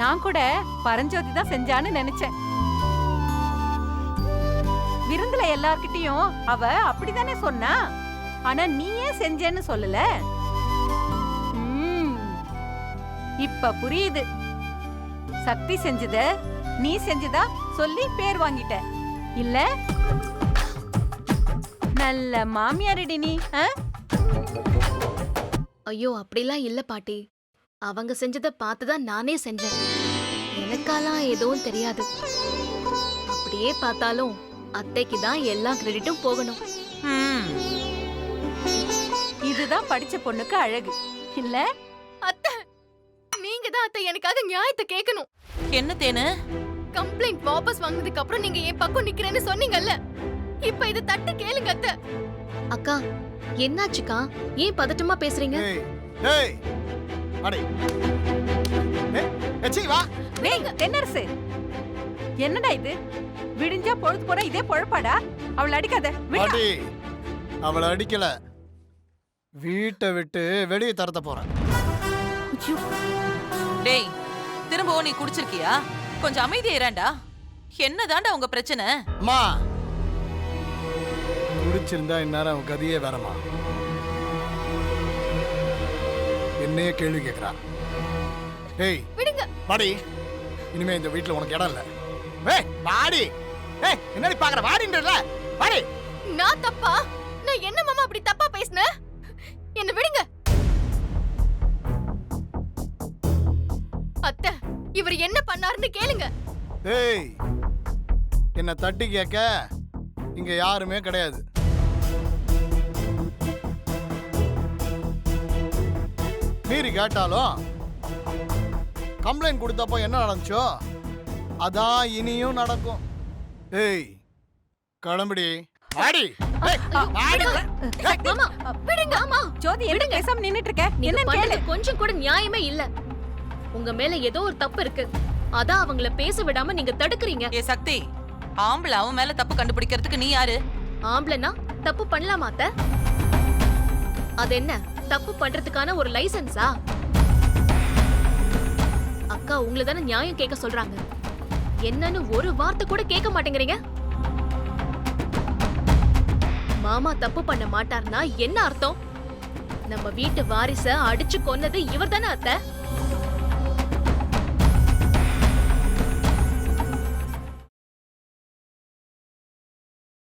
நான் கூட பரஞ்சோதி தான் செஞ்சான்னு நினைச்சேன். விருந்துல எல்லார்கிட்டயும் அவ அப்படிதானே சொன்னா. ஆனா நீ ஏன் செஞ்சேன்னு சொல்லல? இப்ப புரியுது. சக்தி செஞ்சத நீ செஞ்சதா சொல்லி பேர் வாங்கிட்ட இல்ல? நல்ல மாமியாரடி நீ. ஐயோ அப்படிலாம் இல்ல பாட்டி. அவங்க செஞ்சத பார்த்துதான் நானே செஞ்சேன். எனக்காலாம் எதுவும் தெரியாது. அப்படியே பார்த்தாலும் அத்தைக்கு தான் எல்லா கிரெடிட்டும் போகணும். இதுதான் படிச்ச பொண்ணுக்கு அழகு இல்ல? அத்தை, நீங்க தான் அத்தை எனக்காக நியாயத்தை கேட்கணும். என்ன தேனு? கம்ப்ளைண்ட் வாபஸ் வாங்குனதுக்கு அப்புறம் நீங்க என் பக்கம் நிக்கிறேன்னு சொன்னீங்கல்ல. இப்ப இத தட்டு கேளுங்க அத்தை. அக்கா, என்னாச்சுக்கா? ஏன் பதட்டமா பேசுறீங்க? ஏய் அடே ஏச்சி வா. டேய் தென்னரசு, என்னடா இது? விடிஞ்சா பொழுது போற இதே பொழப்பாடா? அவளை அடிக்காத. பாட்டி, அவளை அடிக்கல, வீட்டை விட்டு வெளியே தரத்த போறேன். டேய், திரும்பவும் நீ குடிச்சிருக்கியா? கொஞ்சம் அமைதியா இரண்டா. என்னதாண்டா உங்க பிரச்சனை? அம்மா, குடிச்சிருந்தா இந்நேரம் அவன் கதையே வேறமா. என்னையே கேள்வி கேட்கிறா. ஏய் விடுங்க வாடி, இனிமே இந்த வீட்டுல உனக்கு இடம் இல்ல. ஏய் வாடி. ஏய் என்னடி பாக்குற? வாடின்றல வாடி. நான் தப்பா? நான் என்ன மாமா அப்படி தப்பா பேசுனேன்? என்ன விடுங்க அத்தை. இவர் என்ன பண்ணாருன்னு கேளுங்க. ஏய், என்ன தட்டி கேட்க இங்க யாருமே கிடையாது. மீறி கேட்டாலும் கம்ப்ளைண்ட் கொடுத்தப்போ என்ன நடந்துச்சோ அதான் இனியும் நடக்கும். ஏய் கிளம்புடி. வாடி. மாமா விடுங்க. மாமா ஜோதி என்ன பேசாம நின்னுட்டு இருக்க? என்ன என்ன பண்ணது கேளு. கொஞ்சம் கூட நியாயமே இல்ல. உங்க மேல ஏதோ ஒரு தப்பு இருக்கு. அதான் அவங்கள பேச விடாம நீங்க தடுக்குறீங்க. ஏ சக்தி, ஆம்பளை அவன் மேல தப்பு கண்டுபிடிக்கிறதுக்கு நீ யாரு? ஆம்பளைனா தப்பு பண்ணலாமா அத்தை? அது என்ன தப்பு பண்றதுக்கான ஒரு லைசன்ஸா? அக்கா உங்களை தானே நியாயம் கேட்க சொல்றாங்க. என்னன்னு ஒரு வார்த்தை கூட கேட்க மாட்டேங்கிறீங்க. மாமா தப்பு பண்ண மாட்டார்னா என்ன அர்த்தம்? நம்ம வீட்டு வாரிச அடிச்சு கொன்னது இவர் தானே அத்தை?